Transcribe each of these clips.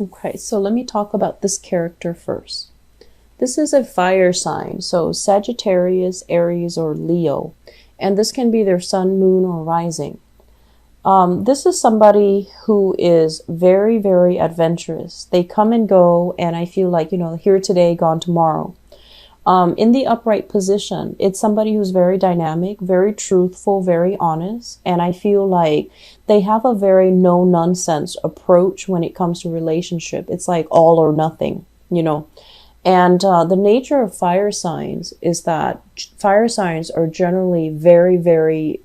Okay, so let me talk about this character first. This is a fire sign, so Sagittarius, Aries, or Leo, and this can be their sun, moon, or rising. This is somebody who is very, very adventurous. They come and go, and I feel like, here today, gone tomorrow. In the upright position, it's somebody who's very dynamic, very truthful, very honest. And I feel like they have a very no nonsense approach when it comes to relationship. It's like all or nothing, you know. And the nature of fire signs is that fire signs are generally very, very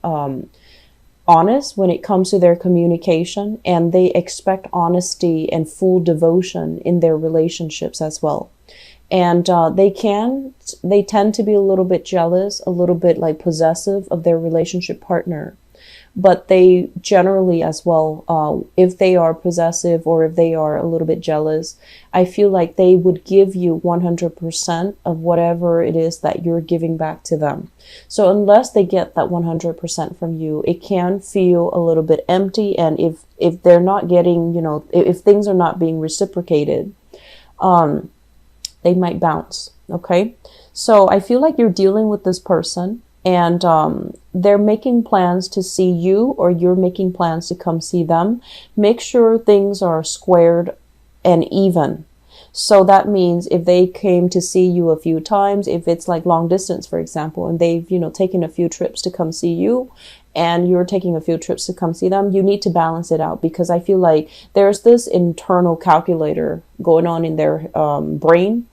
honest when it comes to their communication, and they expect honesty and full devotion in their relationships as well. And they tend to be a little bit jealous, a little bit like possessive of their relationship partner. But they generally as well, if they are possessive or if they are a little bit jealous, I feel like they would give you 100% of whatever it is that you're giving back to them. So unless they get that 100% from you, it can feel a little bit empty. And if they're not getting, if things are not being reciprocated, they might bounce. Okay. So I feel like you're dealing with this person, and they're making plans to see you, or you're making plans to come see them. Make sure things are squared and even. So that means if they came to see you a few times, if it's like long distance, for example, and they've, taken a few trips to come see you, and you're taking a few trips to come see them, you need to balance it out, because I feel like there's this internal calculator going on in their brain.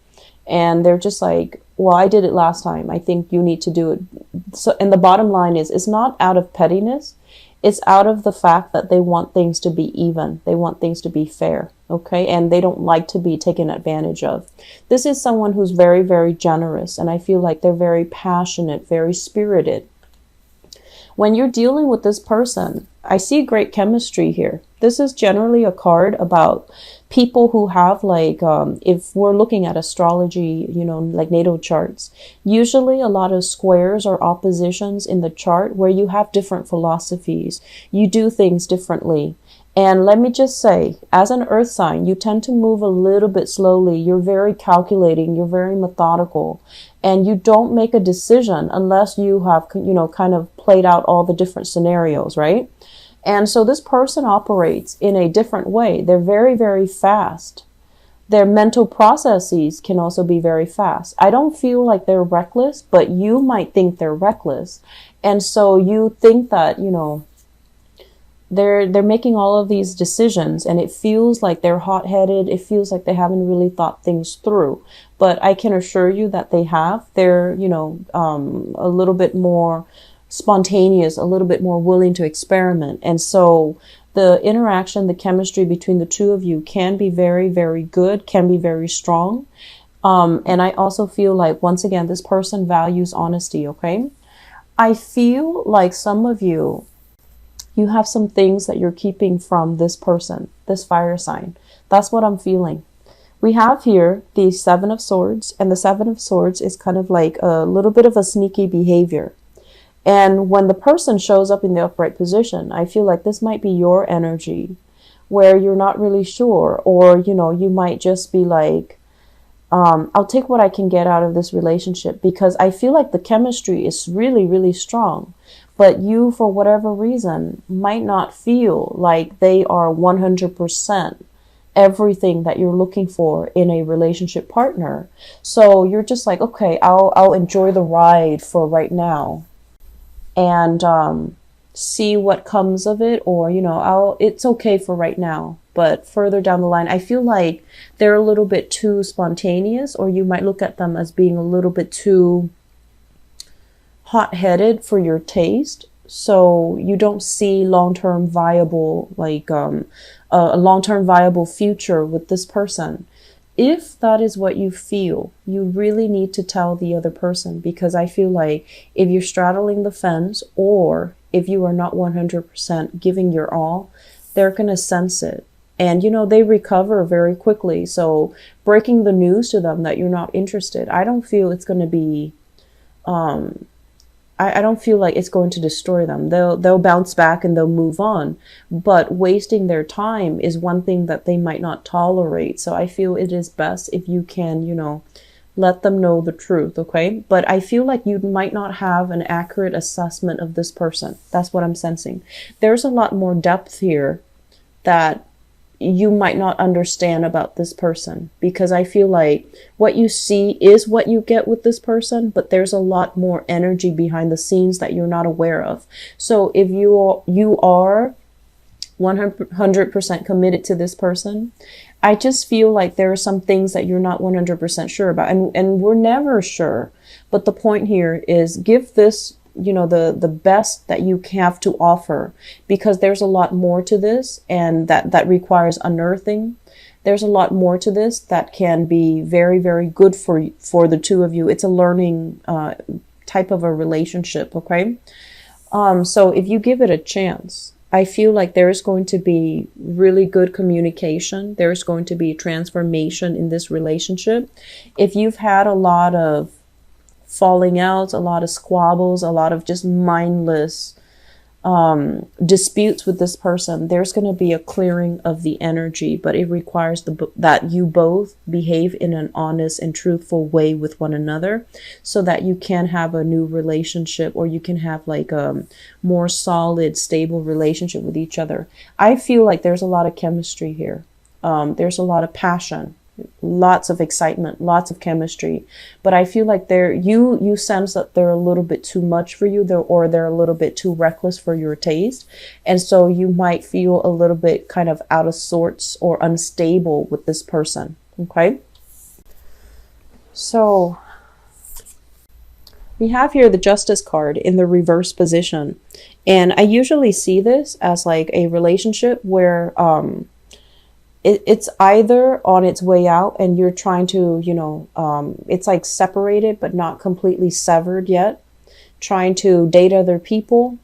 And they're just like, well, I did it last time, I think you need to do it. So, and the bottom line is, it's not out of pettiness. It's out of the fact that they want things to be even. They want things to be fair. Okay. And they don't like to be taken advantage of. This is someone who's very, very generous. And I feel like they're very passionate, very spirited. When you're dealing with this person, I see great chemistry here. This is generally a card about people who have if we're looking at astrology, like natal charts, usually a lot of squares or oppositions in the chart where you have different philosophies. You do things differently. And let me just say, as an earth sign, you tend to move a little bit slowly. You're very calculating. You're very methodical. And you don't make a decision unless you have, kind of played out all the different scenarios, right? And so this person operates in a different way. They're very, very fast. Their mental processes can also be very fast. I don't feel like they're reckless, but you might think they're reckless. And so you think that, they're making all of these decisions, and it feels like they're hot-headed. It feels like they haven't really thought things through. But I can assure you that they have. They're, a little bit more spontaneous, a little bit more willing to experiment. And so the interaction, the chemistry between the two of you can be very, very good, can be very strong. And I also feel like, once again, this person values honesty. Okay. I feel like some of you have some things that you're keeping from this person, this fire sign. That's what I'm feeling. We have here the Seven of Swords, and the Seven of Swords is kind of like a little bit of a sneaky behavior. And when the person shows up in the upright position, I feel like this might be your energy where you're not really sure, or, you might just be like, I'll take what I can get out of this relationship, because I feel like the chemistry is really, really strong. But you, for whatever reason, might not feel like they are 100% everything that you're looking for in a relationship partner. So you're just like, okay, I'll enjoy the ride for right now, and see what comes of it, or it's okay for right now. But further down the line, I feel like they're a little bit too spontaneous, or you might look at them as being a little bit too hot-headed for your taste. So you don't see long-term viable, a long-term viable future with this person. If that is what you feel, you really need to tell the other person, because I feel like if you're straddling the fence, or if you are not 100% giving your all, they're going to sense it. And, they recover very quickly. So breaking the news to them that you're not interested, I don't feel it's going to be, I don't feel like it's going to destroy them. They'll bounce back and they'll move on. But wasting their time is one thing that they might not tolerate. So I feel it is best if you can, let them know the truth, okay? But I feel like you might not have an accurate assessment of this person. That's what I'm sensing. There's a lot more depth here that you might not understand about this person, because I feel like what you see is what you get with this person, but there's a lot more energy behind the scenes that you're not aware of. So if you are 100% committed to this person, I just feel like there are some things that you're not 100% sure about, and we're never sure. But the point here is give this the best that you have to offer, because there's a lot more to this, and that requires unearthing. There's a lot more to this that can be very, very good for the two of you. It's a learning type of a relationship, okay? So if you give it a chance, I feel like there's going to be really good communication. There's going to be transformation in this relationship. If you've had a lot of falling out, a lot of squabbles, a lot of just mindless disputes with this person, there's going to be a clearing of the energy, but it requires that you both behave in an honest and truthful way with one another, so that you can have a new relationship, or you can have like a more solid, stable relationship with each other. I feel like there's a lot of chemistry here. There's a lot of passion, lots of excitement, lots of chemistry, but I feel like you sense that they're a little bit too much for you, or they're a little bit too reckless for your taste, and so you might feel a little bit kind of out of sorts or unstable with this person, okay? So we have here the Justice card in the reverse position, and I usually see this as like a relationship where it's either on its way out and you're trying to, it's like separated but not completely severed yet, trying to date other people.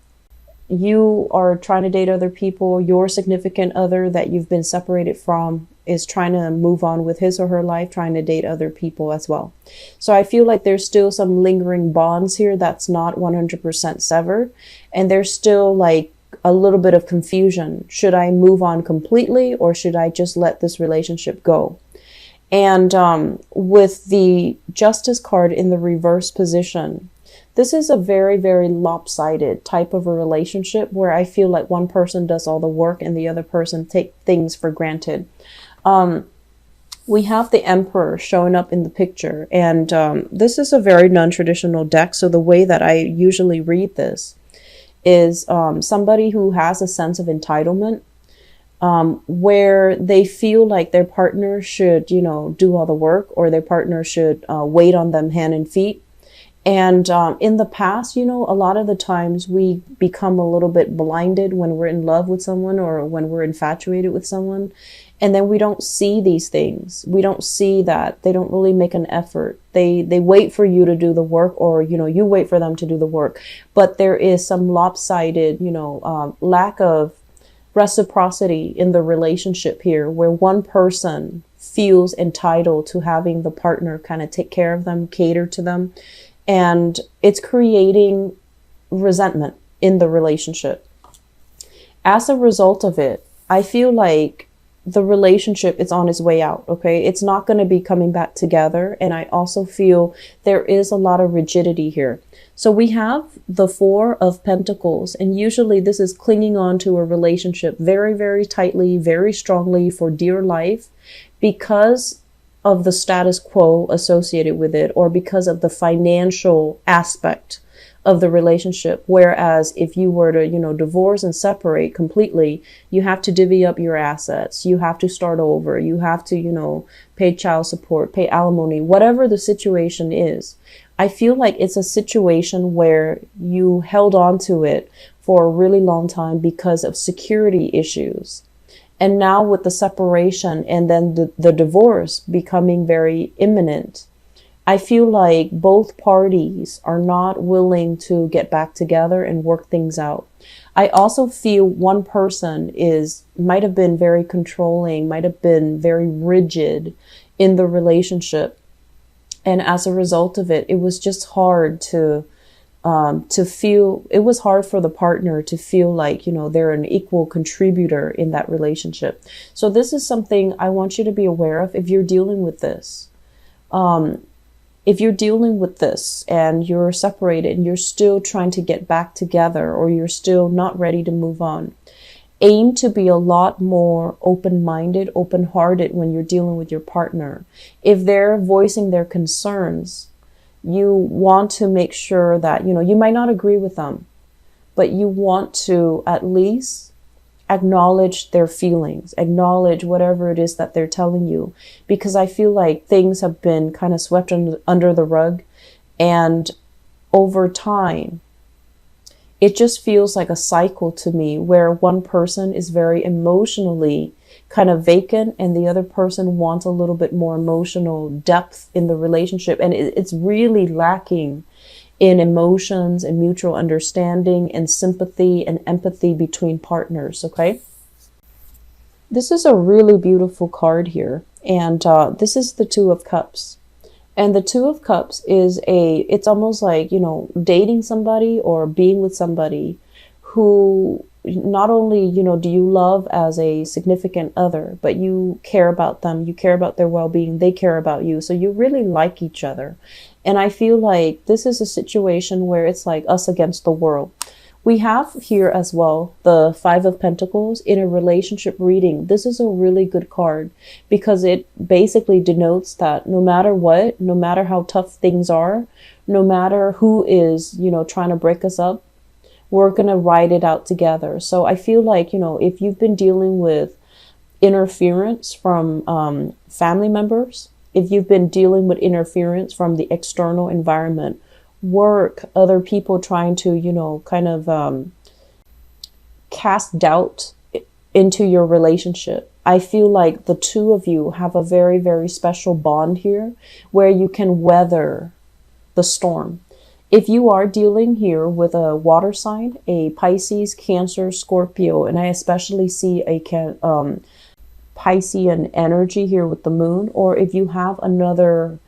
You are trying to date other people. Your significant other that you've been separated from is trying to move on with his or her life, trying to date other people as well. So I feel like there's still some lingering bonds here that's not 100% severed, and there's still like a little bit of confusion. Should I move on completely, or should I just let this relationship go? And with the Justice card in the reverse position, this is a very, very lopsided type of a relationship where I feel like one person does all the work and the other person take things for granted. We have the Emperor showing up in the picture, and this is a very non-traditional deck. So the way that I usually read this is somebody who has a sense of entitlement, where they feel like their partner should, do all the work, or their partner should wait on them hand and feet. And in the past, a lot of the times we become a little bit blinded when we're in love with someone, or when we're infatuated with someone. And then we don't see these things. We don't see that they don't really make an effort. They wait for you to do the work, or, you wait for them to do the work. But there is some lopsided, lack of reciprocity in the relationship here, where one person feels entitled to having the partner kind of take care of them, cater to them. And it's creating resentment in the relationship. As a result of it, I feel like the relationship is on its way out, okay? It's not going to be coming back together. And I also feel there is a lot of rigidity here. So we have the Four of Pentacles, and usually this is clinging on to a relationship very, very tightly, very strongly for dear life, because of the status quo associated with it, or because of the financial aspect of the relationship. Whereas if you were to, divorce and separate completely, you have to divvy up your assets. You have to start over. You have to, pay child support, pay alimony, whatever the situation is. I feel like it's a situation where you held on to it for a really long time because of security issues. And now with the separation and then the divorce becoming very imminent, I feel like both parties are not willing to get back together and work things out. I also feel one person might have been very controlling, might have been very rigid in the relationship. And as a result of it, it was just hard to to feel, it was hard for the partner to feel like, they're an equal contributor in that relationship. So this is something I want you to be aware of if you're dealing with this. If you're dealing with this and you're separated and you're still trying to get back together, or you're still not ready to move on, aim to be a lot more open-minded, open-hearted when you're dealing with your partner. If they're voicing their concerns, you want to make sure that, you might not agree with them, but you want to at least acknowledge their feelings, acknowledge whatever it is that they're telling you, because I feel like things have been kind of swept under the rug, and over time, it just feels like a cycle to me where one person is very emotionally kind of vacant and the other person wants a little bit more emotional depth in the relationship. And it's really lacking in emotions and mutual understanding and sympathy and empathy between partners. Okay. This is a really beautiful card here. And this is the Two of Cups. And the Two of Cups is it's almost like, dating somebody or being with somebody who not only, do you love as a significant other, but you care about them, you care about their well-being, they care about you. So you really like each other. And I feel like this is a situation where it's like us against the world. We have here as well the Five of Pentacles in a relationship reading. This is a really good card because it basically denotes that no matter what, no matter how tough things are, no matter who is, trying to break us up, we're going to ride it out together. So I feel like, if you've been dealing with interference from family members, if you've been dealing with interference from the external environment, work, other people trying to, kind of cast doubt into your relationship, I feel like the two of you have a very, very special bond here where you can weather the storm. If you are dealing here with a water sign, a Pisces, Cancer, Scorpio, and I especially see a Piscean energy here with the moon, or if you have another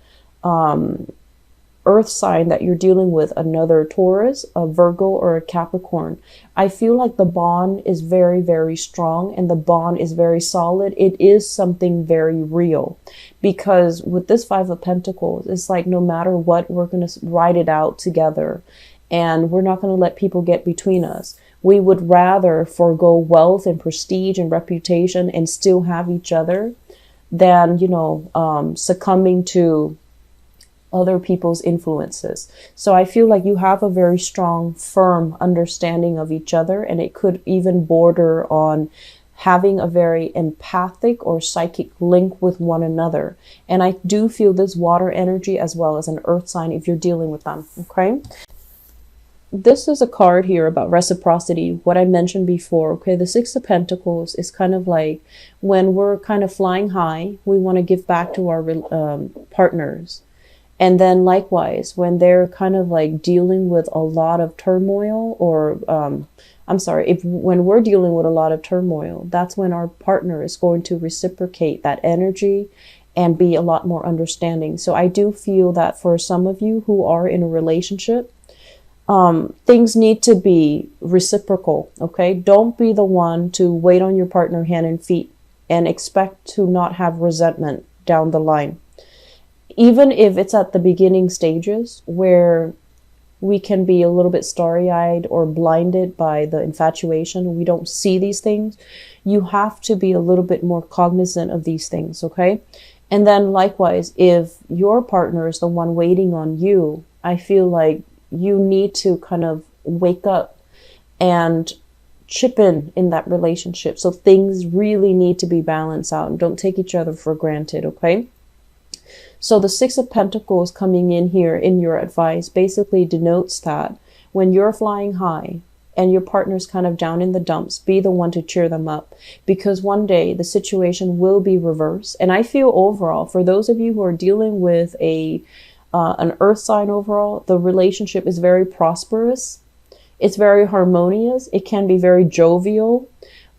earth sign that you're dealing with, another Taurus, a Virgo, or a Capricorn, I feel like the bond is very, very strong and the bond is very solid. It is something very real, because with this Five of Pentacles, it's like no matter what, we're going to ride it out together and we're not going to let people get between us. We would rather forego wealth and prestige and reputation and still have each other than, succumbing to other people's influences. So I feel like you have a very strong, firm understanding of each other, and it could even border on having a very empathic or psychic link with one another. And I do feel this water energy as well as an earth sign if you're dealing with them. Okay. This is a card here about reciprocity, what I mentioned before. Okay, the Six of Pentacles is kind of like when we're kind of flying high, we want to give back to our partners. And then likewise, when they're kind of like dealing with a lot of turmoil, or when we're dealing with a lot of turmoil, that's when our partner is going to reciprocate that energy and be a lot more understanding. So I do feel that for some of you who are in a relationship, things need to be reciprocal. Okay, don't be the one to wait on your partner hand and feet and expect to not have resentment down the line. Even if it's at the beginning stages where we can be a little bit starry-eyed or blinded by the infatuation, we don't see these things, you have to be a little bit more cognizant of these things, okay? And then likewise, if your partner is the one waiting on you, I feel like you need to kind of wake up and chip in that relationship. So things really need to be balanced out and don't take each other for granted, okay? So the Six of Pentacles coming in here in your advice basically denotes that when you're flying high and your partner's kind of down in the dumps, be the one to cheer them up, because one day the situation will be reversed. And I feel overall, for those of you who are dealing with an earth sign overall, the relationship is very prosperous. It's very harmonious. It can be very jovial,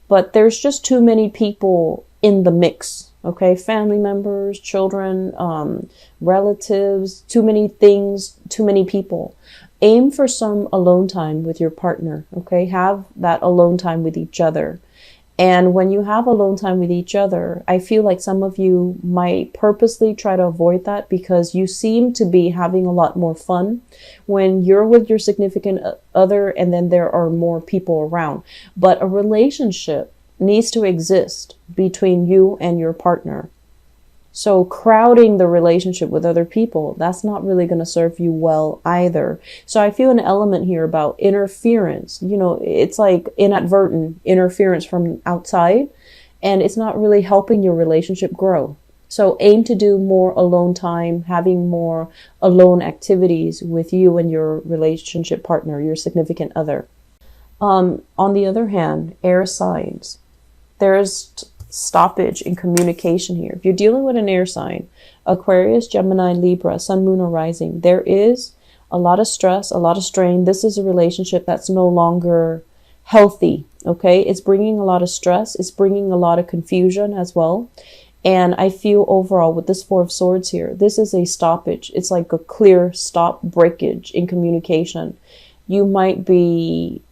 but there's just too many people in the mix. Okay, family members, children, relatives, too many things, too many people. Aim for some alone time with your partner, okay? Have that alone time with each other. And when you have alone time with each other, I feel like some of you might purposely try to avoid that because you seem to be having a lot more fun when you're with your significant other and then there are more people around. But a relationship needs to exist between you and your partner. So crowding the relationship with other people, that's not really going to serve you well either. So I feel an element here about interference. You know, it's like inadvertent interference from outside, and it's not really helping your relationship grow. So aim to do more alone time, having more alone activities with you and your relationship partner, your significant other. On the other hand, air signs. There's stoppage in communication here. If you're dealing with an air sign, Aquarius, Gemini, Libra, Sun, Moon, or Rising, there is a lot of stress, a lot of strain. This is a relationship that's no longer healthy, okay? It's bringing a lot of stress. It's bringing a lot of confusion as well. And I feel overall with this Four of Swords here, this is a stoppage. It's like a clear stop breakage in communication. You might be,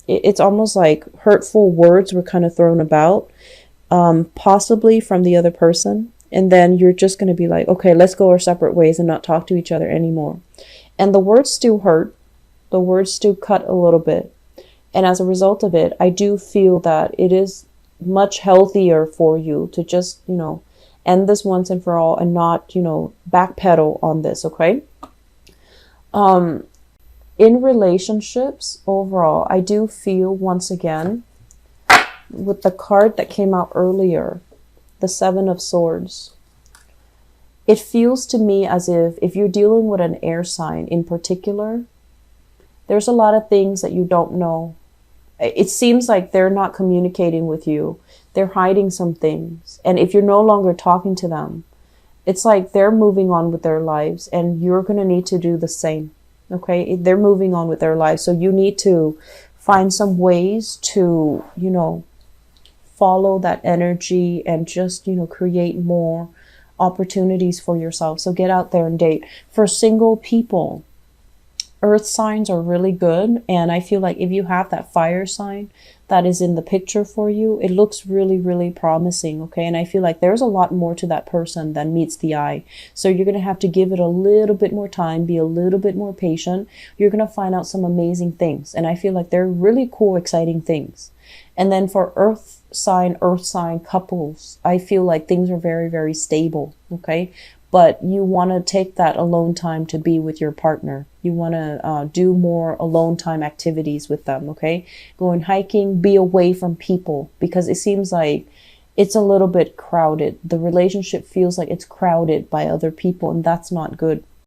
it's almost like hurtful words were kind of thrown about, possibly from the other person. And then you're just going to be like, okay, let's go our separate ways and not talk to each other anymore. And the words still hurt. The words still cut a little bit. And as a result of it, I do feel that it is much healthier for you to just, you know, end this once and for all and not, you know, backpedal on this, okay? In relationships overall, I do feel once again, with the card that came out earlier, the Seven of Swords, it feels to me as if you're dealing with an air sign in particular, there's a lot of things that you don't know. It seems like they're not communicating with you. They're hiding some things. And if you're no longer talking to them, it's like they're moving on with their lives and you're going to need to do the same. Okay? They're moving on with their lives. So you need to find some ways to, you know, follow that energy and just, you know, create more opportunities for yourself. So get out there and date. For single people, earth signs are really good. And I feel like if you have that fire sign that is in the picture for you, it looks really, really promising. Okay. And I feel like there's a lot more to that person than meets the eye. So you're going to have to give it a little bit more time, be a little bit more patient. You're going to find out some amazing things. And I feel like they're really cool, exciting things. And then for earth sign couples, I feel like things are very, very stable. Okay. But you want to take that alone time to be with your partner. You want to do more alone time activities with them, okay? Going hiking, be away from people, because it seems like it's a little bit crowded. The relationship feels like it's crowded by other people, and that's not good.